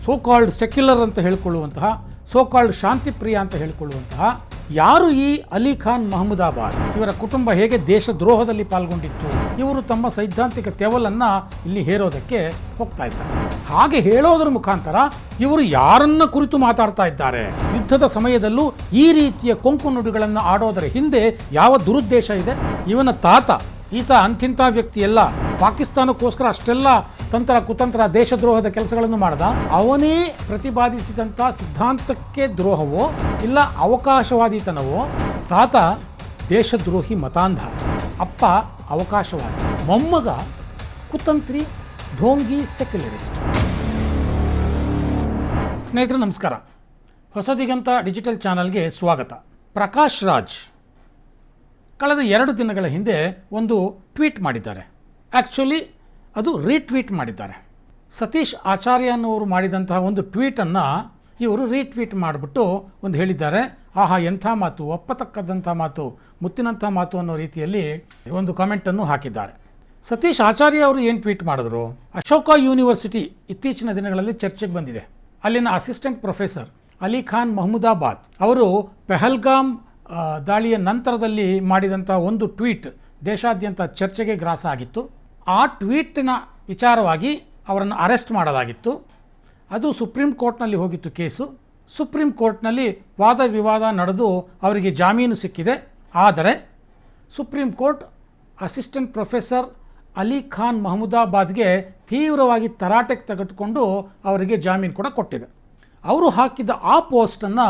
So called secular ಅಂತ ಹೇಳಿಕೊಳ್ಳುವಂತಹ, so called ಶಾಂತಿಪ್ರಿಯ ಅಂತ ಹೇಳಿಕೊಳ್ಳುವಂತಹ ಯಾರು ಈ ಅಲಿ ಖಾನ್ ಮಹಮೂದಾಬಾದ್, ಇವರ ಕುಟುಂಬ ಹೇಗೆ ದೇಶದ್ರೋಹದಲ್ಲಿ ಪಾಲ್ಗೊಂಡಿತ್ತು, ಇವರು ತಮ್ಮ ಸೈದ್ಧಾಂತಿಕ ತೆವಲನ್ನು ಇಲ್ಲಿ ಹೇರೋದಕ್ಕೆ ಹೋಗ್ತಾ ಇದ್ದಾರೆ. ಹಾಗೆ ಹೇಳೋದ್ರ ಮುಖಾಂತರ ಇವರು ಯಾರನ್ನ ಕುರಿತು ಮಾತಾಡ್ತಾ ಇದ್ದಾರೆ, ಯುದ್ಧದ ಸಮಯದಲ್ಲೂ ಈ ರೀತಿಯ ಕೊಂಕು ನುಡಿಗಳನ್ನು ಆಡೋದರ ಹಿಂದೆ ಯಾವ ದುರುದ್ದೇಶ ಇದೆ? ಇವನ ತಾತ ಈತ ಅಂತಿಂಥ ವ್ಯಕ್ತಿಯಲ್ಲ, ಪಾಕಿಸ್ತಾನಕ್ಕೋಸ್ಕರ ಅಷ್ಟೆಲ್ಲ ತಂತ್ರ ಕುತಂತ್ರ ದೇಶದ್ರೋಹದ ಕೆಲಸಗಳನ್ನು ಮಾಡ್ದ. ಅವನೇ ಪ್ರತಿಪಾದಿಸಿದಂಥ ಸಿದ್ಧಾಂತಕ್ಕೆ ದ್ರೋಹವೋ ಇಲ್ಲ ಅವಕಾಶವಾದಿತನವೋ. ತಾತ ದೇಶದ್ರೋಹಿ ಮತಾಂಧ, ಅಪ್ಪ ಅವಕಾಶವಾದಿ, ಮೊಮ್ಮಗ ಕುತಂತ್ರಿ ಢೋಂಗಿ ಸೆಕ್ಯುಲರಿಸ್ಟ್. ಸ್ನೇಹಿತರೆ ನಮಸ್ಕಾರ, ಹೊಸದಿಗಂತ ಡಿಜಿಟಲ್ ಚಾನಲ್ಗೆ ಸ್ವಾಗತ. ಪ್ರಕಾಶ್ ರಾಜ್ ಕಳೆದ 2 ದಿನಗಳ ಹಿಂದೆ ಒಂದು ಟ್ವೀಟ್ ಮಾಡಿದ್ದಾರೆ. ಆ್ಯಕ್ಚುಲಿ ಅದು ರೀಟ್ವೀಟ್ ಮಾಡಿದ್ದಾರೆ. ಸತೀಶ್ ಆಚಾರ್ಯ ಅನ್ನೋರು ಮಾಡಿದಂತಹ ಒಂದು ಟ್ವೀಟನ್ನು ಇವರು ರೀಟ್ವೀಟ್ ಮಾಡಿಬಿಟ್ಟು ಒಂದು ಹೇಳಿದ್ದಾರೆ. ಆಹಾ ಎಂಥ ಮಾತು, ಒಪ್ಪತಕ್ಕದಂಥ ಮಾತು, ಮುತ್ತಿನಂಥ ಮಾತು ಅನ್ನೋ ರೀತಿಯಲ್ಲಿ ಒಂದು ಕಾಮೆಂಟನ್ನು ಹಾಕಿದ್ದಾರೆ. ಸತೀಶ್ ಆಚಾರ್ಯ ಅವರು ಏನು ಟ್ವೀಟ್ ಮಾಡಿದ್ರು? ಅಶೋಕ ಯೂನಿವರ್ಸಿಟಿ ಇತ್ತೀಚಿನ ದಿನಗಳಲ್ಲಿ ಚರ್ಚೆಗೆ ಬಂದಿದೆ. ಅಲ್ಲಿನ ಅಸಿಸ್ಟೆಂಟ್ ಪ್ರೊಫೆಸರ್ ಅಲಿ ಖಾನ್ ಮಹಮೂದಾಬಾದ್ ಅವರು ಪೆಹಲ್ಗಾಮ್ ದಾಳಿಯ ನಂತರದಲ್ಲಿ ಮಾಡಿದಂಥ ಒಂದು ಟ್ವೀಟ್ ದೇಶಾದ್ಯಂತ ಚರ್ಚೆಗೆ ಗ್ರಾಸ ಆಗಿತ್ತು. ಆ ಟ್ವೀಟಿನ ವಿಚಾರವಾಗಿ ಅವರನ್ನು ಅರೆಸ್ಟ್ ಮಾಡಲಾಗಿತ್ತು. ಅದು ಸುಪ್ರೀಂ ಕೋರ್ಟ್ನಲ್ಲಿ ಹೋಗಿತ್ತು ಕೇಸು. ಸುಪ್ರೀಂ ಕೋರ್ಟ್ನಲ್ಲಿ ವಾದ ವಿವಾದ ನಡೆದು ಅವರಿಗೆ ಜಾಮೀನು ಸಿಕ್ಕಿದೆ. ಆದರೆ supreme court assistant professor Ali Khan ಮಹಮೂದಾಬಾದ್ಗೆ ತೀವ್ರವಾಗಿ ತರಾಟೆಗೆ ತೆಗೆದುಕೊಂಡು ಅವರಿಗೆ ಜಾಮೀನು ಕೂಡ ಕೊಟ್ಟಿದೆ. ಅವರು ಹಾಕಿದ ಆ ಪೋಸ್ಟನ್ನು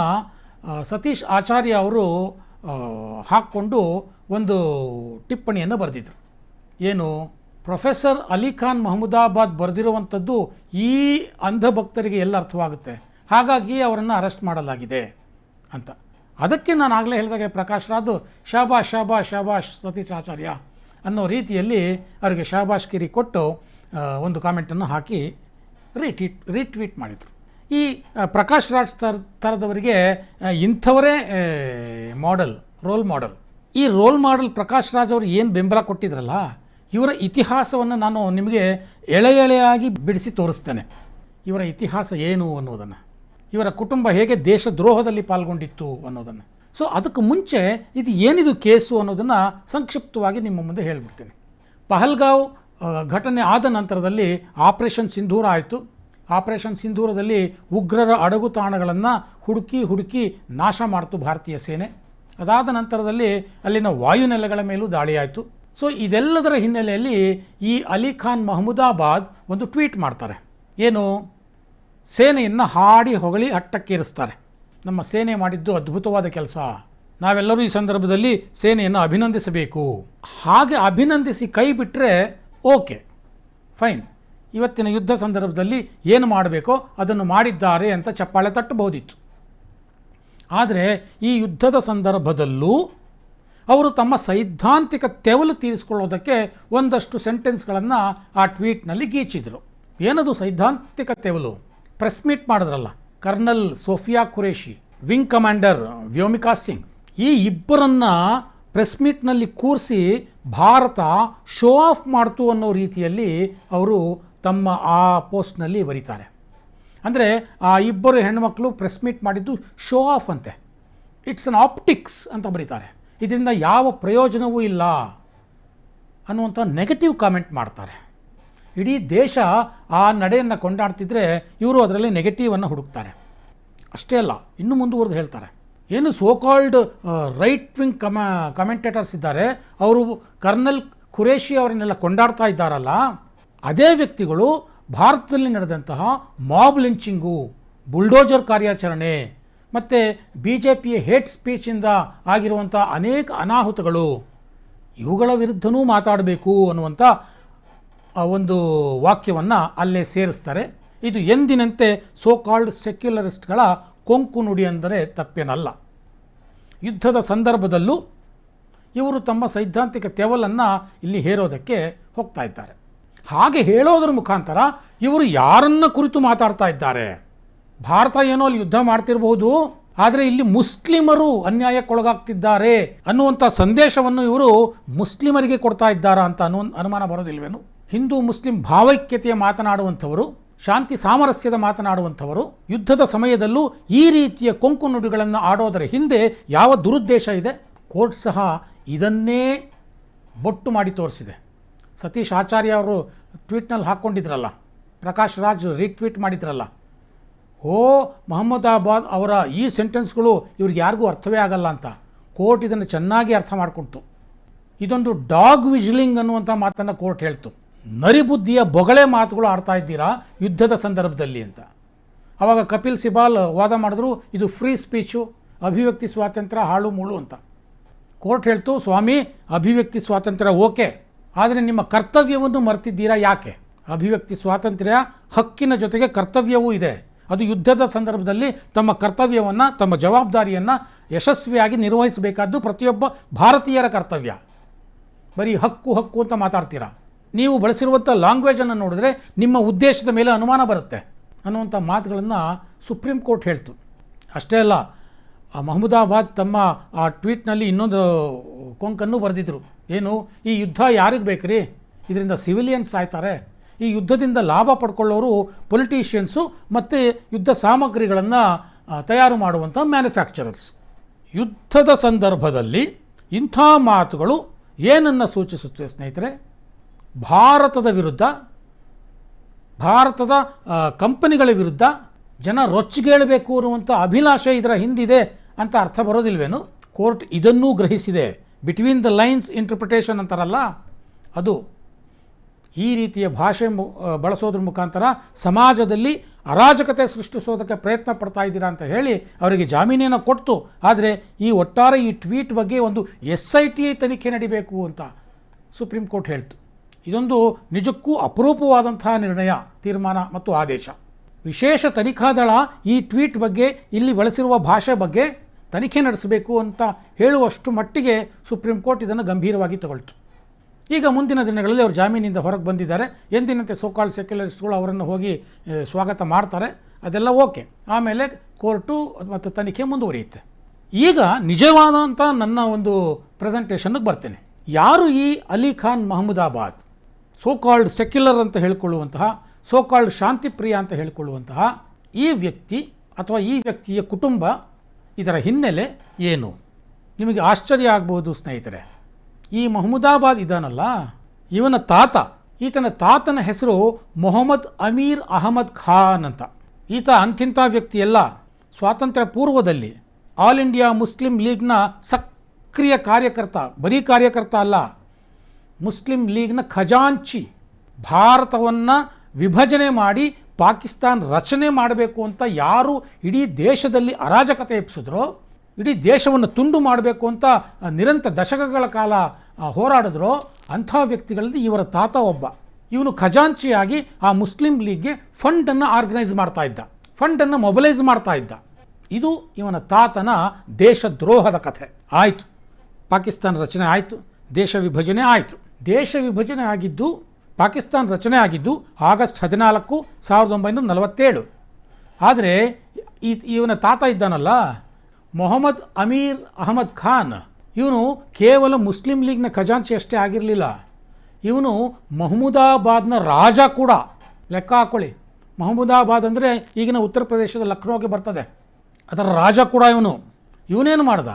ಸತೀಶ್ ಆಚಾರ್ಯ ಅವರು ಹಾಕ್ಕೊಂಡು ಒಂದು ಟಿಪ್ಪಣಿಯನ್ನು ಬರೆದಿದ್ರು. ಏನು? ಪ್ರೊಫೆಸರ್ ಅಲಿ ಖಾನ್ ಮಹಮೂದಾಬಾದ್ ಬರೆದಿರುವಂಥದ್ದು ಈ ಅಂಧಭಕ್ತರಿಗೆ ಎಲ್ಲ ಅರ್ಥವಾಗುತ್ತೆ, ಹಾಗಾಗಿ ಅವರನ್ನು ಅರೆಸ್ಟ್ ಮಾಡಲಾಗಿದೆ ಅಂತ. ಅದಕ್ಕೆ ನಾನು ಆಗಲೇ ಹೇಳಿದಾಗೆ ಪ್ರಕಾಶ್ ರಾಜ್ ಶಾಬಾಷ್ ಶಾಬಾಷ್ ಶಾಬಾಷ್ ಸತೀಶ್ ಆಚಾರ್ಯ ಅನ್ನೋ ರೀತಿಯಲ್ಲಿ ಅವರಿಗೆ ಶಾಬಾಷ್ ಕಿರಿ ಕೊಟ್ಟು ಒಂದು ಕಾಮೆಂಟನ್ನು ಹಾಕಿ ರೀಟ್ವೀಟ್ ಮಾಡಿದರು. ಈ ಪ್ರಕಾಶ್ ರಾಜ್ ಥರದವರಿಗೆ ಇಂಥವರೇ ರೋಲ್ ಮಾಡೆಲ್. ಈ ರೋಲ್ ಮಾಡೆಲ್ ಪ್ರಕಾಶ್ ರಾಜ್ ಅವರು ಏನು ಬೆಂಬಲ ಕೊಟ್ಟಿದ್ರಲ್ಲ, ಇವರ ಇತಿಹಾಸವನ್ನು ನಾನು ನಿಮಗೆ ಎಳೆಯಾಗಿ ಬಿಡಿಸಿ ತೋರಿಸ್ತೇನೆ. ಇವರ ಇತಿಹಾಸ ಏನು ಅನ್ನೋದನ್ನು, ಇವರ ಕುಟುಂಬ ಹೇಗೆ ದೇಶದ್ರೋಹದಲ್ಲಿ ಪಾಲ್ಗೊಂಡಿತ್ತು ಅನ್ನೋದನ್ನು. ಸೊ ಅದಕ್ಕೆ ಮುಂಚೆ ಇದು ಏನಿದು ಕೇಸು ಅನ್ನೋದನ್ನು ಸಂಕ್ಷಿಪ್ತವಾಗಿ ನಿಮ್ಮ ಮುಂದೆ ಹೇಳಿಬಿಡ್ತೇನೆ. ಪಹಲ್ಗಾವ್ ಘಟನೆ ಆದ ನಂತರದಲ್ಲಿ ಆಪರೇಷನ್ ಸಿಂಧೂರ ಆಯಿತು. ಆಪರೇಷನ್ ಸಿಂಧೂರದಲ್ಲಿ ಉಗ್ರರ ಅಡಗು ತಾಣಗಳನ್ನು ಹುಡುಕಿ ನಾಶ ಮಾಡಿತು ಭಾರತೀಯ ಸೇನೆ. ಅದಾದ ನಂತರದಲ್ಲಿ ಅಲ್ಲಿನ ವಾಯುನೆಲೆಗಳ ಮೇಲೂ ದಾಳಿ ಆಯಿತು. ಸೊ ಇದೆಲ್ಲದರ ಹಿನ್ನೆಲೆಯಲ್ಲಿ ಈ ಅಲಿ ಖಾನ್ ಮಹಮೂದಾಬಾದ್ ಒಂದು ಟ್ವೀಟ್ ಮಾಡ್ತಾರೆ. ಏನು? ಸೇನೆಯನ್ನು ಹಾಡಿ ಹೊಗಳಿ ಹಟ್ಟಕ್ಕೇರಿಸ್ತಾರೆ. ನಮ್ಮ ಸೇನೆ ಮಾಡಿದ್ದು ಅದ್ಭುತವಾದ ಕೆಲಸ, ನಾವೆಲ್ಲರೂ ಈ ಸಂದರ್ಭದಲ್ಲಿ ಸೇನೆಯನ್ನು ಅಭಿನಂದಿಸಬೇಕು. ಹಾಗೆ ಅಭಿನಂದಿಸಿ ಕೈ ಬಿಟ್ಟರೆ ಓಕೆ ಫೈನ್, ಇವತ್ತಿನ ಯುದ್ಧ ಸಂದರ್ಭದಲ್ಲಿ ಏನು ಮಾಡಬೇಕೋ ಅದನ್ನು ಮಾಡಿದ್ದಾರೆ ಅಂತ ಚಪ್ಪಾಳೆ ತಟ್ಟಬಹುದಿತ್ತು. ಆದರೆ ಈ ಯುದ್ಧದ ಸಂದರ್ಭದಲ್ಲೂ ಅವರು ತಮ್ಮ ಸೈದ್ಧಾಂತಿಕ ತೆವಲು ತೀರಿಸಿಕೊಳ್ಳೋದಕ್ಕೆ ಒಂದಷ್ಟು ಸೆಂಟೆನ್ಸ್ಗಳನ್ನು ಆ ಟ್ವೀಟ್ನಲ್ಲಿ ಗೀಚಿದರು. ಏನದು ಸೈದ್ಧಾಂತಿಕ ತೆವಲು? ಪ್ರೆಸ್ ಮೀಟ್ ಮಾಡಿದ್ರಲ್ಲ colonel Sofiya Qureshi, wing commander Vyomika Singh, ಈ ಇಬ್ಬರನ್ನು ಪ್ರೆಸ್ ಮೀಟ್ನಲ್ಲಿ ಕೂರಿಸಿ ಭಾರತ ಶೋ ಆಫ್ ಮಾಡ್ತು ಅನ್ನೋ ರೀತಿಯಲ್ಲಿ ಅವರು ತಮ್ಮ ಆ ಪೋಸ್ಟ್ನಲ್ಲಿ ಬರೀತಾರೆ. ಅಂದರೆ ಆ ಇಬ್ಬರು ಹೆಣ್ಮಕ್ಳು ಪ್ರೆಸ್ ಮೀಟ್ ಮಾಡಿದ್ದು ಶೋ ಆಫ್ ಅಂತೆ, ಇಟ್ಸ್ ಅನ್ ಆಪ್ಟಿಕ್ಸ್ ಅಂತ ಬರೀತಾರೆ. ಇದರಿಂದ ಯಾವ ಪ್ರಯೋಜನವೂ ಇಲ್ಲ ಅನ್ನುವಂಥ ನೆಗೆಟಿವ್ ಕಾಮೆಂಟ್ ಮಾಡ್ತಾರೆ. ಇಡೀ ದೇಶ ಆ ನಡೆಯನ್ನು ಕೊಂಡಾಡ್ತಿದ್ರೆ ಇವರು ಅದರಲ್ಲಿ ನೆಗೆಟಿವನ್ನು ಹುಡುಕ್ತಾರೆ. ಅಷ್ಟೇ ಅಲ್ಲ, ಇನ್ನೂ ಮುಂದುವರೆದು ಹೇಳ್ತಾರೆ. ಏನು ಸೋಕಾಲ್ಡ್ ರೈಟ್ ವಿಂಗ್ ಕಮೆಂಟೇಟರ್ಸ್ ಇದ್ದಾರೆ, ಅವರು ಕರ್ನಲ್ ಖುರೇಶಿ ಅವರನ್ನೆಲ್ಲ ಕೊಂಡಾಡ್ತಾ ಇದ್ದಾರಲ್ಲ, ಅದೇ ವ್ಯಕ್ತಿಗಳು ಭಾರತದಲ್ಲಿ ನಡೆದಂತಹ ಮಾಬ್ ಲಿಂಚಿಂಗು, ಬುಲ್ಡೋಜರ್ ಕಾರ್ಯಾಚರಣೆ ಮತ್ತು BJPಯ ಹೇಟ್ ಸ್ಪೀಚಿಂದ ಆಗಿರುವಂಥ ಅನೇಕ ಅನಾಹುತಗಳು, ಇವುಗಳ ವಿರುದ್ಧವೂ ಮಾತಾಡಬೇಕು ಅನ್ನುವಂಥ ಒಂದು ವಾಕ್ಯವನ್ನು ಅಲ್ಲೇ ಸೇರಿಸ್ತಾರೆ. ಇದು ಎಂದಿನಂತೆ ಸೋಕಾಲ್ಡ್ ಸೆಕ್ಯುಲರಿಸ್ಟ್ಗಳ ಕೊಂಕು ನುಡಿ ಅಂದರೆ ತಪ್ಪೇನಲ್ಲ. ಯುದ್ಧದ ಸಂದರ್ಭದಲ್ಲೂ ಇವರು ತಮ್ಮ ಸೈದ್ಧಾಂತಿಕ ತೆವಲನ್ನು ಇಲ್ಲಿ ಹೇರೋದಕ್ಕೆ ಹೋಗ್ತಾ ಇದ್ದಾರೆ. ಹಾಗೆ ಹೇಳೋದ್ರ ಮುಖಾಂತರ ಇವರು ಯಾರನ್ನ ಕುರಿತು ಮಾತಾಡ್ತಾ ಇದ್ದಾರೆ? ಭಾರತ ಏನೋ ಅಲ್ಲಿ ಯುದ್ಧ ಮಾಡ್ತಿರಬಹುದು, ಆದರೆ ಇಲ್ಲಿ ಮುಸ್ಲಿಮರು ಅನ್ಯಾಯಕ್ಕೊಳಗಾಗ್ತಿದ್ದಾರೆ ಅನ್ನುವಂಥ ಸಂದೇಶವನ್ನು ಇವರು ಮುಸ್ಲಿಮರಿಗೆ ಕೊಡ್ತಾ ಇದ್ದಾರಾ ಅಂತ ಅನುಮಾನ ಬರೋದಿಲ್ವೇನು? ಹಿಂದೂ ಮುಸ್ಲಿಂ ಭಾವೈಕ್ಯತೆಯ ಮಾತನಾಡುವಂಥವರು ಶಾಂತಿ ಸಾಮರಸ್ಯದ ಮಾತನಾಡುವಂಥವರು ಯುದ್ಧದ ಸಮಯದಲ್ಲೂ ಈ ರೀತಿಯ ಕೊಂಕು ನುಡಿಗಳನ್ನು ಆಡೋದರ ಹಿಂದೆ ಯಾವ ದುರುದ್ದೇಶ ಇದೆ? ಕೋರ್ಟ್ ಸಹ ಇದನ್ನೇ ಬೊಟ್ಟು ಮಾಡಿ ತೋರಿಸಿದೆ. ಸತೀಶ್ ಆಚಾರ್ಯ ಅವರು ಟ್ವೀಟ್ನಲ್ಲಿ ಹಾಕ್ಕೊಂಡಿದ್ರಲ್ಲ, ಪ್ರಕಾಶ್ ರಾಜ್ ರೀಟ್ವೀಟ್ ಮಾಡಿದ್ರಲ್ಲ, ಮಹಮ್ಮದಾಬಾದ್ ಅವರ ಈ ಸೆಂಟೆನ್ಸ್ಗಳು ಇವ್ರಿಗೆ ಯಾರಿಗೂ ಅರ್ಥವೇ ಆಗಲ್ಲ ಅಂತ. ಕೋರ್ಟ್ ಇದನ್ನು ಚೆನ್ನಾಗಿ ಅರ್ಥ ಮಾಡಿಕೊಳ್ತು. ಇದೊಂದು ಡಾಗ್ ವಿಜ್ಲಿಂಗ್ ಅನ್ನುವಂಥ ಮಾತನ್ನು ಕೋರ್ಟ್ ಹೇಳ್ತು. ನರಿಬುದ್ಧಿಯ ಬೊಗಳೆ ಮಾತುಗಳು ಆಡ್ತಾ ಇದ್ದೀರಾ ಯುದ್ಧದ ಸಂದರ್ಭದಲ್ಲಿ ಅಂತ. ಆವಾಗ ಕಪಿಲ್ ಸಿಬಾಲ್ ವಾದ ಮಾಡಿದ್ರು, ಇದು ಫ್ರೀ ಸ್ಪೀಚು, ಅಭಿವ್ಯಕ್ತಿ ಸ್ವಾತಂತ್ರ್ಯ ಹಾಳು ಮೂಳು ಅಂತ. ಕೋರ್ಟ್ ಹೇಳ್ತು, ಸ್ವಾಮಿ ಅಭಿವ್ಯಕ್ತಿ ಸ್ವಾತಂತ್ರ್ಯ ಓಕೆ, ಆದರೆ ನಿಮ್ಮ ಕರ್ತವ್ಯವನ್ನು ಮರೆತಿದ್ದೀರಾ. ಯಾಕೆ? ಅಭಿವ್ಯಕ್ತಿ ಸ್ವಾತಂತ್ರ್ಯ ಹಕ್ಕಿನ ಜೊತೆಗೆ ಕರ್ತವ್ಯವೂ ಇದೆ. ಅದು ಯುದ್ಧದ ಸಂದರ್ಭದಲ್ಲಿ ತಮ್ಮ ಕರ್ತವ್ಯವನ್ನು, ತಮ್ಮ ಜವಾಬ್ದಾರಿಯನ್ನು ಯಶಸ್ವಿಯಾಗಿ ನಿರ್ವಹಿಸಬೇಕಾದ್ದು ಪ್ರತಿಯೊಬ್ಬ ಭಾರತೀಯರ ಕರ್ತವ್ಯ. ಬರೀ ಹಕ್ಕು ಹಕ್ಕು ಅಂತ ಮಾತಾಡ್ತೀರಾ. ನೀವು ಬಳಸಿರುವಂಥ ಲ್ಯಾಂಗ್ವೇಜನ್ನು ನೋಡಿದ್ರೆ ನಿಮ್ಮ ಉದ್ದೇಶದ ಮೇಲೆ ಅನುಮಾನ ಬರುತ್ತೆ ಅನ್ನುವಂಥ ಮಾತುಗಳನ್ನು ಸುಪ್ರೀಂ ಕೋರ್ಟ್ ಹೇಳ್ತು. ಅಷ್ಟೇ ಅಲ್ಲ, ಮಹಮೂದಾಬಾದ್ ತಮ್ಮ ಆ ಟ್ವೀಟ್ನಲ್ಲಿ ಇನ್ನೊಂದು ಕೊಂಕನ್ನು ಬರೆದಿದ್ರು. ಏನು? ಈ ಯುದ್ಧ ಯಾರಿಗೆ ಬೇಕ್ರಿ? ಇದರಿಂದ ಸಿವಿಲಿಯನ್ಸ್ ಆಯ್ತಾರೆ. ಈ ಯುದ್ಧದಿಂದ ಲಾಭ ಪಡ್ಕೊಳ್ಳೋರು ಪೊಲಿಟಿಷಿಯನ್ಸು ಮತ್ತು ಯುದ್ಧ ಸಾಮಗ್ರಿಗಳನ್ನು ತಯಾರು ಮಾಡುವಂಥ ಮ್ಯಾನುಫ್ಯಾಕ್ಚರರ್ಸ್. ಯುದ್ಧದ ಸಂದರ್ಭದಲ್ಲಿ ಇಂಥ ಮಾತುಗಳು ಏನನ್ನು ಸೂಚಿಸುತ್ತವೆ ಸ್ನೇಹಿತರೆ? ಭಾರತದ ವಿರುದ್ಧ, ಭಾರತದ ಕಂಪನಿಗಳ ವಿರುದ್ಧ ಜನ ರೊಚ್ಚಿಗೇಳಬೇಕು ಅನ್ನುವಂಥ ಅಭಿಲಾಷೆ ಇದರ ಹಿಂದಿದೆ ಅಂತ ಅರ್ಥ ಬರೋದಿಲ್ವೇನು? ಕೋರ್ಟ್ ಇದನ್ನೂ ಗ್ರಹಿಸಿದೆ. ಬಿಟ್ವೀನ್ ದ ಲೈನ್ಸ್ ಇಂಟರ್ಪ್ರಿಟೇಷನ್ ಅಂತಾರಲ್ಲ, ಅದು ಈ ರೀತಿಯ ಭಾಷೆ ಬಳಸೋದ್ರ ಮುಖಾಂತರ ಸಮಾಜದಲ್ಲಿ ಅರಾಜಕತೆ ಸೃಷ್ಟಿಸೋದಕ್ಕೆ ಪ್ರಯತ್ನ ಪಡ್ತಾ ಇದ್ದೀರಾ ಅಂತ ಹೇಳಿ ಅವರಿಗೆ ಜಾಮೀನಿಯನ್ನು ಕೊಡ್ತು. ಆದರೆ ಈ ಒಟ್ಟಾರೆ ಈ ಟ್ವೀಟ್ ಬಗ್ಗೆ ಒಂದು SIT ತನಿಖೆ ನಡಿಬೇಕು ಅಂತ ಸುಪ್ರೀಂ ಕೋರ್ಟ್ ಹೇಳ್ತು. ಇದೊಂದು ನಿಜಕ್ಕೂ ಅಪರೂಪವಾದಂತಹ ನಿರ್ಣಯ, ತೀರ್ಮಾನ ಮತ್ತು ಆದೇಶ. ವಿಶೇಷ ತನಿಖಾ ದಳ ಈ ಟ್ವೀಟ್ ಬಗ್ಗೆ, ಇಲ್ಲಿ ಬಳಸಿರುವ ಭಾಷೆ ಬಗ್ಗೆ ತನಿಖೆ ನಡೆಸಬೇಕು ಅಂತ ಹೇಳುವಷ್ಟು ಮಟ್ಟಿಗೆ ಸುಪ್ರೀಂ ಕೋರ್ಟ್ ಇದನ್ನು ಗಂಭೀರವಾಗಿ ತಗೊಳ್ತು. ಈಗ ಮುಂದಿನ ದಿನಗಳಲ್ಲಿ ಅವರು ಜಾಮೀನಿಂದ ಹೊರಗೆ ಬಂದಿದ್ದಾರೆ. ಎಂದಿನಂತೆ ಸೋಕಾಲ್ಡ್ ಸೆಕ್ಯುಲರಿಸ್ಟ್ಗಳು ಅವರನ್ನು ಹೋಗಿ ಸ್ವಾಗತ ಮಾಡ್ತಾರೆ, ಅದೆಲ್ಲ ಓಕೆ. ಆಮೇಲೆ ಕೋರ್ಟು ಮತ್ತು ತನಿಖೆ ಮುಂದುವರಿಯುತ್ತೆ. ಈಗ ನಿಜವಾದಂಥ ನನ್ನ ಒಂದು ಪ್ರೆಸೆಂಟೇಷನ್ಗೆ ಬರ್ತೇನೆ. ಯಾರು ಈ ಅಲಿ ಖಾನ್ ಮಹಮೂದಾಬಾದ್, ಸೋಕಾಲ್ಡ್ ಸೆಕ್ಯುಲರ್ ಅಂತ ಹೇಳಿಕೊಳ್ಳುವಂತಹ, ಸೋಕಾಲ್ಡ್ ಶಾಂತಿಪ್ರಿಯ ಅಂತ ಹೇಳಿಕೊಳ್ಳುವಂತಹ ಈ ವ್ಯಕ್ತಿ ಅಥವಾ ಈ ವ್ಯಕ್ತಿಯ ಕುಟುಂಬ, ಇದರ ಹಿನ್ನೆಲೆ ಏನು? ನಿಮಗೆ ಆಶ್ಚರ್ಯ ಆಗ್ಬೋದು ಸ್ನೇಹಿತರೆ. ಈ ಮಹಮೂದಾಬಾದ್ ಇದಾನಲ್ಲ, ಇವನ ತಾತ, ಈತನ ತಾತನ ಹೆಸರು ಮೊಹಮ್ಮದ್ ಅಮೀರ್ ಅಹಮದ್ ಖಾನ್ ಅಂತ. ಈತ ಅಂಥಿಂಥ ವ್ಯಕ್ತಿಯಲ್ಲ. ಸ್ವಾತಂತ್ರ್ಯ ಪೂರ್ವದಲ್ಲಿ ಆಲ್ ಇಂಡಿಯಾ ಮುಸ್ಲಿಂ ಲೀಗ್ನ ಸಕ್ರಿಯ ಕಾರ್ಯಕರ್ತ, ಬರೀ ಕಾರ್ಯಕರ್ತ ಅಲ್ಲ, ಮುಸ್ಲಿಂ ಲೀಗ್ನ ಖಜಾಂಚಿ. ಭಾರತವನ್ನು ವಿಭಜನೆ ಮಾಡಿ ಪಾಕಿಸ್ತಾನ್ ರಚನೆ ಮಾಡಬೇಕು ಅಂತ ಯಾರು ಇಡೀ ದೇಶದಲ್ಲಿ ಅರಾಜಕತೆ ಎಬ್ಸಿದ್ರೋ, ಇಡೀ ದೇಶವನ್ನು ತುಂಡು ಮಾಡಬೇಕು ಅಂತ ನಿರಂತರ ದಶಕಗಳ ಕಾಲ ಹೋರಾಡಿದ್ರೋ, ಅಂಥ ವ್ಯಕ್ತಿಗಳಲ್ಲಿ ಇವರ ತಾತ ಒಬ್ಬ. ಇವನು ಖಜಾಂಚಿಯಾಗಿ ಆ ಮುಸ್ಲಿಂ ಲೀಗ್ಗೆ ಫಂಡನ್ನು ಆರ್ಗನೈಸ್ ಮಾಡ್ತಾ ಇದ್ದ, ಫಂಡನ್ನು ಮೊಬಲೈಸ್ ಮಾಡ್ತಾ ಇದ್ದ. ಇದು ಇವನ ತಾತನ ದೇಶದ್ರೋಹದ ಕಥೆ. ಆಯಿತು, ಪಾಕಿಸ್ತಾನ ರಚನೆ ಆಯಿತು, ದೇಶ ವಿಭಜನೆ ಆಯಿತು. ದೇಶ ವಿಭಜನೆ ಆಗಿದ್ದು, ಪಾಕಿಸ್ತಾನ ರಚನೆ ಆಗಿದ್ದು ಆಗಸ್ಟ್ 14, 1947. ಆದರೆ ಇವನ ತಾತ ಇದ್ದಾನಲ್ಲ, ಮೊಹಮ್ಮದ್ ಅಮೀರ್ ಅಹಮದ್ ಖಾನ್, ಇವನು ಕೇವಲ ಮುಸ್ಲಿಂ ಲೀಗ್ನ ಖಜಾಂಚಿ ಅಷ್ಟೇ ಆಗಿರಲಿಲ್ಲ, ಇವನು ಮಹಮೂದಾಬಾದ್ನ ರಾಜ ಕೂಡ. ಲೆಕ್ಕ ಹಾಕ್ಕೊಳ್ಳಿ, ಮಹಮೂದಾಬಾದ್ ಅಂದರೆ ಈಗಿನ ಉತ್ತರ ಪ್ರದೇಶದ ಲಕ್ನೋಗೆ ಬರ್ತದೆ, ಅದರ ರಾಜ ಕೂಡ ಇವನು. ಇವನೇನು ಮಾಡ್ದ?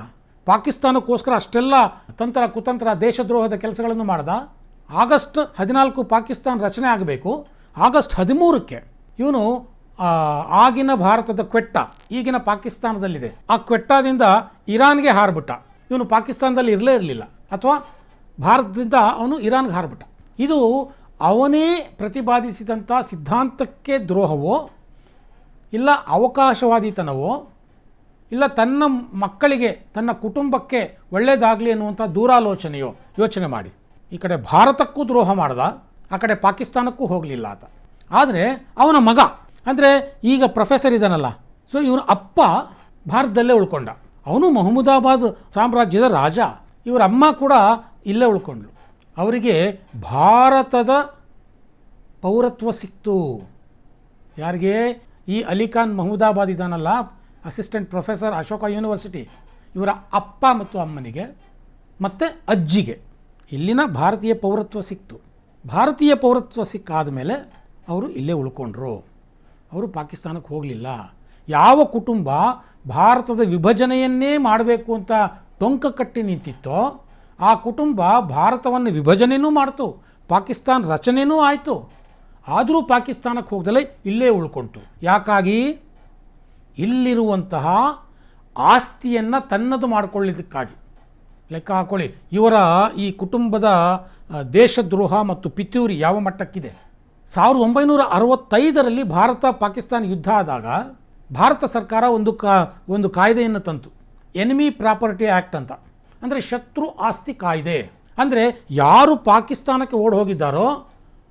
ಪಾಕಿಸ್ತಾನಕ್ಕೋಸ್ಕರ ಅಷ್ಟೆಲ್ಲ ತಂತ್ರ ಕುತಂತ್ರ ದೇಶದ್ರೋಹದ ಕೆಲಸಗಳನ್ನು ಮಾಡ್ದ. ಆಗಸ್ಟ್ 14 ಪಾಕಿಸ್ತಾನ ರಚನೆ ಆಗಬೇಕು. ಆಗಸ್ಟ್ 13ಕ್ಕೆ ಇವನು ಆಗಿನ ಭಾರತದ ಕ್ವೆಟ್ಟ, ಈಗಿನ ಪಾಕಿಸ್ತಾನದಲ್ಲಿದೆ, ಆ ಕ್ವೆಟ್ಟಾದಿಂದ ಇರಾನ್ಗೆ ಹಾರಿಬಿಟ್ಟ. ಇವನು ಪಾಕಿಸ್ತಾನದಲ್ಲಿ ಇರಲೇ ಇರಲಿಲ್ಲ, ಅಥವಾ ಭಾರತದಿಂದ ಅವನು ಇರಾನ್ಗೆ ಹಾರಿಬಿಟ್ಟ. ಇದು ಅವನೇ ಪ್ರತಿಪಾದಿಸಿದಂಥ ಸಿದ್ಧಾಂತಕ್ಕೆ ದ್ರೋಹವೋ, ಇಲ್ಲ ಅವಕಾಶವಾದಿತನವೋ, ಇಲ್ಲ ತನ್ನ ಮಕ್ಕಳಿಗೆ, ತನ್ನ ಕುಟುಂಬಕ್ಕೆ ಒಳ್ಳೆಯದಾಗಲಿ ಅನ್ನುವಂಥ ದೂರಾಲೋಚನೆಯೋ ಯೋಚನೆ ಮಾಡಿ. ಈ ಕಡೆ ಭಾರತಕ್ಕೂ ದ್ರೋಹ ಮಾಡ್ದ, ಆ ಕಡೆ ಪಾಕಿಸ್ತಾನಕ್ಕೂ ಹೋಗಲಿಲ್ಲ ಆತ. ಆದರೆ ಅವನ ಮಗ, ಅಂದರೆ ಈಗ ಪ್ರೊಫೆಸರ್ ಇದ್ದಾನಲ್ಲ, ಸೊ ಇವನ ಅಪ್ಪ ಭಾರತದಲ್ಲೇ ಉಳ್ಕೊಂಡ. ಅವನು ಮಹಮೂದಾಬಾದ್ ಸಾಮ್ರಾಜ್ಯದ ರಾಜ. ಇವರ ಅಮ್ಮ ಕೂಡ ಇಲ್ಲೇ ಉಳ್ಕೊಂಡ್ಳು. ಅವರಿಗೆ ಭಾರತದ ಪೌರತ್ವ ಸಿಕ್ತು. ಯಾರಿಗೆ? ಈ ಅಲಿ ಖಾನ್ ಮಹಮೂದಾಬಾದ್ ಇದ್ದಾನಲ್ಲ, ಅಸಿಸ್ಟೆಂಟ್ ಪ್ರೊಫೆಸರ್ ಅಶೋಕ ಯೂನಿವರ್ಸಿಟಿ, ಇವರ ಅಪ್ಪ ಮತ್ತು ಅಮ್ಮನಿಗೆ ಮತ್ತು ಅಜ್ಜಿಗೆ ಇಲ್ಲಿನ ಭಾರತೀಯ ಪೌರತ್ವ ಸಿಕ್ತು. ಭಾರತೀಯ ಪೌರತ್ವ ಸಿಕ್ಕಾದ ಮೇಲೆ ಅವರು ಇಲ್ಲೇ ಉಳ್ಕೊಂಡ್ರು. ಅವರು ಪಾಕಿಸ್ತಾನಕ್ಕೆ ಹೋಗಲಿಲ್ಲ. ಯಾವ ಕುಟುಂಬ ಭಾರತದ ವಿಭಜನೆಯನ್ನೇ ಮಾಡಬೇಕು ಅಂತ ಟೊಂಕ ಕಟ್ಟಿ ನಿಂತಿತ್ತೋ ಆ ಕುಟುಂಬ ಭಾರತವನ್ನು ವಿಭಜನೆಯೂ ಮಾಡ್ತು, ಪಾಕಿಸ್ತಾನ ರಚನೆಯೂ ಆಯಿತು. ಆದರೂ ಪಾಕಿಸ್ತಾನಕ್ಕೆ ಹೋಗದಲ್ಲೇ ಇಲ್ಲೇ ಉಳ್ಕೊಂತು. ಯಾಕಾಗಿ? ಇಲ್ಲಿರುವಂತಹ ಆಸ್ತಿಯನ್ನು ತನ್ನದು ಮಾಡಿಕೊಳ್ಳಿದ್ದಕ್ಕಾಗಿ. ಲೆಕ್ಕ ಹಾಕೊಳ್ಳಿ, ಇವರ ಈ ಕುಟುಂಬದ ದೇಶದ್ರೋಹ ಮತ್ತು ಪಿತೂರಿ ಯಾವ ಮಟ್ಟಕ್ಕಿದೆ. 1965ರಲ್ಲಿ ಭಾರತ ಪಾಕಿಸ್ತಾನ ಯುದ್ಧ ಆದಾಗ ಭಾರತ ಸರ್ಕಾರ ಒಂದು ಕಾಯ್ದೆಯನ್ನು ತಂತು, ಎನಿಮಿ ಪ್ರಾಪರ್ಟಿ ಆ್ಯಕ್ಟ್ ಅಂತ. ಅಂದರೆ ಶತ್ರು ಆಸ್ತಿ ಕಾಯ್ದೆ. ಅಂದರೆ ಯಾರು ಪಾಕಿಸ್ತಾನಕ್ಕೆ ಓಡಿ ಹೋಗಿದ್ದಾರೋ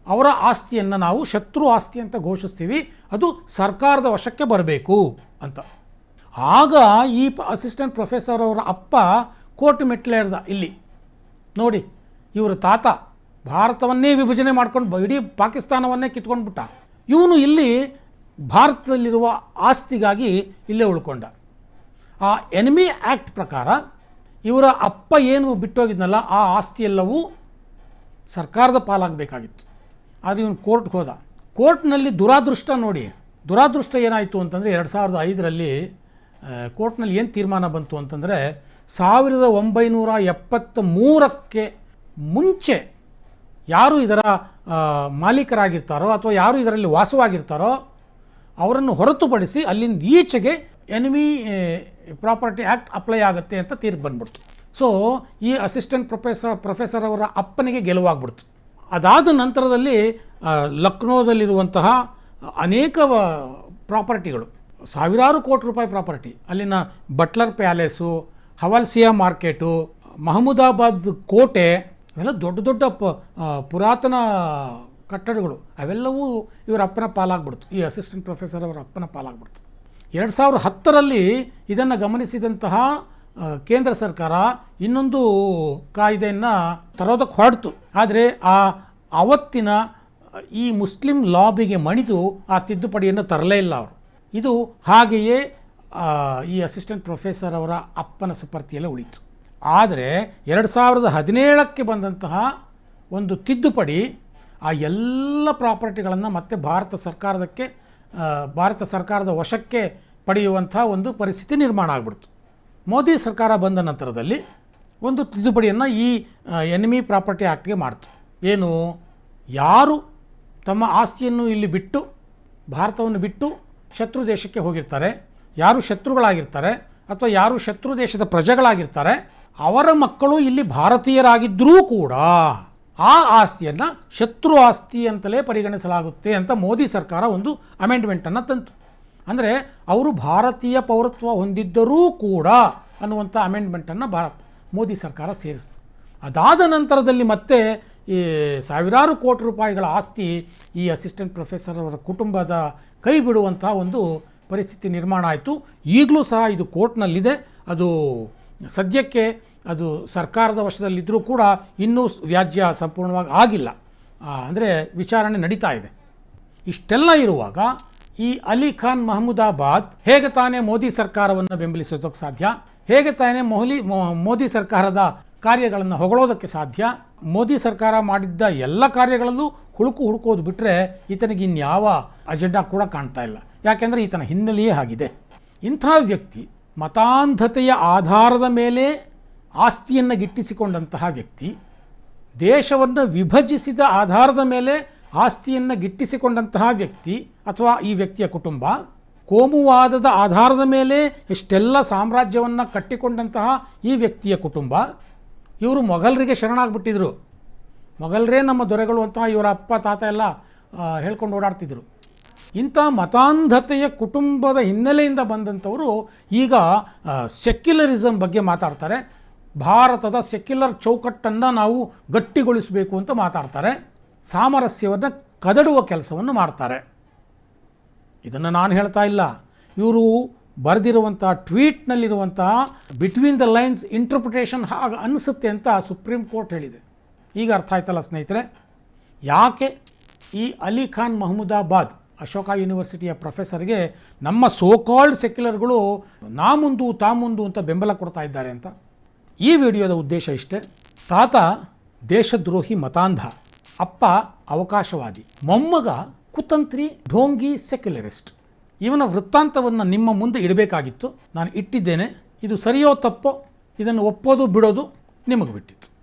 ಅವರ ಆಸ್ತಿಯನ್ನು ನಾವು ಶತ್ರು ಆಸ್ತಿ ಅಂತ ಘೋಷಿಸ್ತೀವಿ, ಅದು ಸರ್ಕಾರದ ವಶಕ್ಕೆ ಬರಬೇಕು ಅಂತ. ಆಗ ಈ ಅಸಿಸ್ಟೆಂಟ್ ಪ್ರೊಫೆಸರ್ ಅವರ ಅಪ್ಪ ಕೋರ್ಟ್ ಮೆಟ್ಲೇರ್ದ. ಇಲ್ಲಿ ನೋಡಿ, ಇವರ ತಾತ ಭಾರತವನ್ನೇ ವಿಭಜನೆ ಮಾಡ್ಕೊಂಡು ಇಡೀ ಪಾಕಿಸ್ತಾನವನ್ನೇ ಕಿತ್ಕೊಂಡ್ಬಿಟ್ಟ. ಇವನು ಇಲ್ಲಿ ಭಾರತದಲ್ಲಿರುವ ಆಸ್ತಿಗಾಗಿ ಇಲ್ಲೇ ಉಳ್ಕೊಂಡ. ಆ ಎನಿಮಿ ಆ್ಯಕ್ಟ್ ಪ್ರಕಾರ ಇವರ ಅಪ್ಪ ಏನು ಬಿಟ್ಟೋಗಿದ್ನಲ್ಲ ಆ ಆಸ್ತಿಯೆಲ್ಲವೂ ಸರ್ಕಾರದ ಪಾಲಾಗಬೇಕಾಗಿತ್ತು. ಅದು ಇವನು ಕೋರ್ಟ್ಗೆ ಹೋದ. ಕೋರ್ಟ್ನಲ್ಲಿ ದುರಾದೃಷ್ಟ ಏನಾಯಿತು ಅಂತಂದರೆ 2005ರಲ್ಲಿ ಕೋರ್ಟ್ನಲ್ಲಿ ಏನು ತೀರ್ಮಾನ ಬಂತು ಅಂತಂದರೆ 1973ಕ್ಕೆ ಮುಂಚೆ ಯಾರು ಇದರ ಮಾಲೀಕರಾಗಿರ್ತಾರೋ ಅಥವಾ ಯಾರು ಇದರಲ್ಲಿ ವಾಸವಾಗಿರ್ತಾರೋ ಅವರನ್ನು ಹೊರತುಪಡಿಸಿ ಅಲ್ಲಿಂದ ಈಚೆಗೆ ಎನಿಮಿ ಪ್ರಾಪರ್ಟಿ ಆ್ಯಕ್ಟ್ ಅಪ್ಲೈ ಆಗುತ್ತೆ ಅಂತ ತೀರ್ಪು ಬಂದ್ಬಿಡ್ತು. ಸೊ ಈ ಅಸಿಸ್ಟೆಂಟ್ ಪ್ರೊಫೆಸರ್ ಅವರ ಅಪ್ಪನಿಗೆ ಗೆಲುವಾಗ್ಬಿಡ್ತು. ಅದಾದ ನಂತರದಲ್ಲಿ ಲಕ್ನೋದಲ್ಲಿರುವಂತಹ ಅನೇಕ ಪ್ರಾಪರ್ಟಿಗಳು, ಸಾವಿರಾರು ಕೋಟಿ ರೂಪಾಯಿ ಪ್ರಾಪರ್ಟಿ, ಅಲ್ಲಿನ ಬಟ್ಲರ್ ಪ್ಯಾಲೇಸು, ಹವಾಲ್ಸಿಯಾ ಮಾರ್ಕೆಟು, ಮಹಮೂದಾಬಾದ್ ಕೋಟೆ, ಇವೆಲ್ಲ ದೊಡ್ಡ ದೊಡ್ಡ ಪುರಾತನ ಕಟ್ಟಡಗಳು, ಅವೆಲ್ಲವೂ ಇವರ ಅಪ್ಪನ ಪಾಲಾಗ್ಬಿಡ್ತು. ಈ ಅಸಿಸ್ಟೆಂಟ್ ಪ್ರೊಫೆಸರ್ ಅವರ ಅಪ್ಪನ ಪಾಲಾಗ್ಬಿಡ್ತು. 2010ರಲ್ಲಿ ಇದನ್ನು ಗಮನಿಸಿದಂತಹ ಕೇಂದ್ರ ಸರ್ಕಾರ ಇನ್ನೊಂದು ಕಾಯ್ದೆಯನ್ನು ತರೋದಕ್ಕೆ ಹೊರಡ್ತು. ಆದರೆ ಆವತ್ತಿನ ಈ ಮುಸ್ಲಿಂ ಲಾಬಿಗೆ ಮಣಿದು ಆ ತಿದ್ದುಪಡಿಯನ್ನು ತರಲೇ ಇಲ್ಲ ಅವರು. ಇದು ಹಾಗೆಯೇ ಈ ಅಸಿಸ್ಟೆಂಟ್ ಪ್ರೊಫೆಸರ್ ಅವರ ಅಪ್ಪನ ಸುಪರ್ತಿಯಲ್ಲೇ ಉಳಿತು. ಆದರೆ 2017ಕ್ಕೆ ಬಂದಂತಹ ಒಂದು ತಿದ್ದುಪಡಿ ಆ ಎಲ್ಲ ಪ್ರಾಪರ್ಟಿಗಳನ್ನು ಮತ್ತೆ ಭಾರತ ಸರ್ಕಾರದ ವಶಕ್ಕೆ ಪಡೆಯುವಂಥ ಒಂದು ಪರಿಸ್ಥಿತಿ ನಿರ್ಮಾಣ ಆಗಿಬಿಡ್ತು. ಮೋದಿ ಸರ್ಕಾರ ಬಂದ ನಂತರದಲ್ಲಿ ಒಂದು ತಿದ್ದುಪಡಿಯನ್ನು ಈ ಎನಿಮಿ ಪ್ರಾಪರ್ಟಿ ಆ್ಯಕ್ಟ್ಗೆ ಮಾಡ್ತು. ಏನು? ಯಾರು ತಮ್ಮ ಆಸ್ತಿಯನ್ನು ಇಲ್ಲಿ ಬಿಟ್ಟು ಭಾರತವನ್ನು ಬಿಟ್ಟು ಶತ್ರು ದೇಶಕ್ಕೆ ಹೋಗಿರ್ತಾರೆ, ಯಾರು ಶತ್ರುಗಳಾಗಿರ್ತಾರೆ ಅಥವಾ ಯಾರು ಶತ್ರು ದೇಶದ ಪ್ರಜೆಗಳಾಗಿರ್ತಾರೆ, ಅವರ ಮಕ್ಕಳು ಇಲ್ಲಿ ಭಾರತೀಯರಾಗಿದ್ದರೂ ಕೂಡ ಆ ಆಸ್ತಿಯನ್ನು ಶತ್ರು ಆಸ್ತಿ ಅಂತಲೇ ಪರಿಗಣಿಸಲಾಗುತ್ತೆ ಅಂತ ಮೋದಿ ಸರ್ಕಾರ ಒಂದು ಅಮೆಂಡ್ಮೆಂಟನ್ನು ತಂತು. ಅಂದರೆ ಅವರು ಭಾರತೀಯ ಪೌರತ್ವ ಹೊಂದಿದ್ದರೂ ಕೂಡ ಅನ್ನುವಂಥ ಅಮೆಂಡ್ಮೆಂಟನ್ನು ಮೋದಿ ಸರ್ಕಾರ ಸೇರಿಸ್ತು. ಅದಾದ ನಂತರದಲ್ಲಿ ಮತ್ತೆ ಈ ಸಾವಿರಾರು ಕೋಟಿ ರೂಪಾಯಿಗಳ ಆಸ್ತಿ ಈ ಅಸಿಸ್ಟೆಂಟ್ ಪ್ರೊಫೆಸರ್ ಅವರ ಕುಟುಂಬದ ಕೈ ಬಿಡುವಂಥ ಒಂದು ಪರಿಸ್ಥಿತಿ ನಿರ್ಮಾಣ ಆಯಿತು. ಈಗಲೂ ಸಹ ಇದು ಕೋರ್ಟ್ನಲ್ಲಿದೆ. ಅದು ಸದ್ಯಕ್ಕೆ ಅದು ಸರ್ಕಾರದ ವಶದಲ್ಲಿದ್ದರೂ ಕೂಡ ಇನ್ನೂ ವ್ಯಾಜ್ಯ ಸಂಪೂರ್ಣವಾಗಿ ಆಗಿಲ್ಲ. ಅಂದರೆ ವಿಚಾರಣೆ ನಡೀತಾ ಇದೆ. ಇಷ್ಟೆಲ್ಲ ಇರುವಾಗ ಈ ಅಲಿ ಖಾನ್ ಮಹಮೂದಾಬಾದ್ ಹೇಗೆ ತಾನೇ ಮೋದಿ ಸರ್ಕಾರವನ್ನು ಬೆಂಬಲಿಸೋದಕ್ಕೆ ಸಾಧ್ಯ? ಹೇಗೆ ತಾನೇ ಮೋದಿ ಸರ್ಕಾರದ ಕಾರ್ಯಗಳನ್ನು ಹೊಗಳೋದಕ್ಕೆ ಸಾಧ್ಯ? ಮೋದಿ ಸರ್ಕಾರ ಮಾಡಿದ್ದ ಎಲ್ಲ ಕಾರ್ಯಗಳಲ್ಲೂ ಹುಡುಕೋದು ಬಿಟ್ಟರೆ ಈತನಿಗೆ ಇನ್ಯಾವ ಅಜೆಂಡಾ ಕೂಡ ಕಾಣ್ತಾ ಇಲ್ಲ. ಯಾಕೆಂದರೆ ಈತನ ಹಿನ್ನೆಲೆಯೇ ಆಗಿದೆ. ಇಂಥ ವ್ಯಕ್ತಿ ಮತಾಂಧತೆಯ ಆಧಾರದ ಮೇಲೆ ಆಸ್ತಿಯನ್ನು ಗಿಟ್ಟಿಸಿಕೊಂಡಂತಹ ವ್ಯಕ್ತಿ, ದೇಶವನ್ನು ವಿಭಜಿಸಿದ ಆಧಾರದ ಮೇಲೆ ಆಸ್ತಿಯನ್ನು ಗಿಟ್ಟಿಸಿಕೊಂಡಂತಹ ವ್ಯಕ್ತಿ ಅಥವಾ ಈ ವ್ಯಕ್ತಿಯ ಕುಟುಂಬ, ಕೋಮುವಾದದ ಆಧಾರದ ಮೇಲೆ ಎಷ್ಟೆಲ್ಲ ಸಾಮ್ರಾಜ್ಯವನ್ನು ಕಟ್ಟಿಕೊಂಡಂತಹ ಈ ವ್ಯಕ್ತಿಯ ಕುಟುಂಬ, ಇವರು ಮೊಘಲರಿಗೆ ಶರಣಾಗ್ಬಿಟ್ಟಿದ್ರು. ಮೊಘಲರೇ ನಮ್ಮ ದೊರೆಗಳು ಅಂತ ಇವರ ಅಪ್ಪ ತಾತ ಎಲ್ಲ ಹೇಳ್ಕೊಂಡು ಓಡಾಡ್ತಿದ್ರು. ಇಂಥ ಮತಾಂಧತೆಯ ಕುಟುಂಬದ ಹಿನ್ನೆಲೆಯಿಂದ ಬಂದಂಥವರು ಈಗ ಸೆಕ್ಯುಲರಿಸಮ್ ಬಗ್ಗೆ ಮಾತಾಡ್ತಾರೆ. ಭಾರತದ ಸೆಕ್ಯುಲರ್ ಚೌಕಟ್ಟನ್ನು ನಾವು ಗಟ್ಟಿಗೊಳಿಸಬೇಕು ಅಂತ ಮಾತಾಡ್ತಾರೆ. ಸಾಮರಸ್ಯವನ್ನು ಕದಡುವ ಕೆಲಸವನ್ನು ಮಾಡ್ತಾರೆ. ಇದನ್ನು ನಾನು ಹೇಳ್ತಾ ಇಲ್ಲ. ಇವರು ಬರೆದಿರುವಂಥ ಟ್ವೀಟ್ನಲ್ಲಿರುವಂಥ ಬಿಟ್ವೀನ್ ದ ಲೈನ್ಸ್ ಇಂಟರ್ಪ್ರಿಟೇಷನ್ ಹಾಗೆ ಅನಿಸುತ್ತೆ ಅಂತ ಸುಪ್ರೀಂ ಕೋರ್ಟ್ ಹೇಳಿದೆ. ಈಗ ಅರ್ಥ ಆಯ್ತಲ್ಲ ಸ್ನೇಹಿತರೆ, ಯಾಕೆ ಈ ಅಲಿ ಖಾನ್ ಮಹಮೂದಾಬಾದ್ ಅಶೋಕ ಯೂನಿವರ್ಸಿಟಿಯ ಪ್ರೊಫೆಸರ್ಗೆ ನಮ್ಮ ಸೋಕಾಲ್ಡ್ ಸೆಕ್ಯುಲರ್ಗಳು ನಾ ಮುಂದು ಅಂತ ಬೆಂಬಲ ಕೊಡ್ತಾ ಇದ್ದಾರೆ ಅಂತ. ಈ ವಿಡಿಯೋದ ಉದ್ದೇಶ ಇಷ್ಟೇ. ತಾತ ದೇಶದ್ರೋಹಿ ಮತಾಂಧ, ಅಪ್ಪ ಅವಕಾಶವಾದಿ, ಮೊಮ್ಮಗ ಕುತಂತ್ರಿ, ಢೋಂಗಿ, ಸೆಕ್ಯುಲರಿಸ್ಟ್. ಇವನ ವೃತ್ತಾಂತವನ್ನು ನಿಮ್ಮ ಮುಂದೆ ಇಡಬೇಕಾಗಿತ್ತು. ನಾನು ಇಟ್ಟಿದ್ದೇನೆ. ಇದು ಸರಿಯೋ ತಪ್ಪೋ ಇದನ್ನು ಒಪ್ಪೋದು ಬಿಡೋದು ನಿಮಗೆ ಬಿಟ್ಟಿತ್ತು.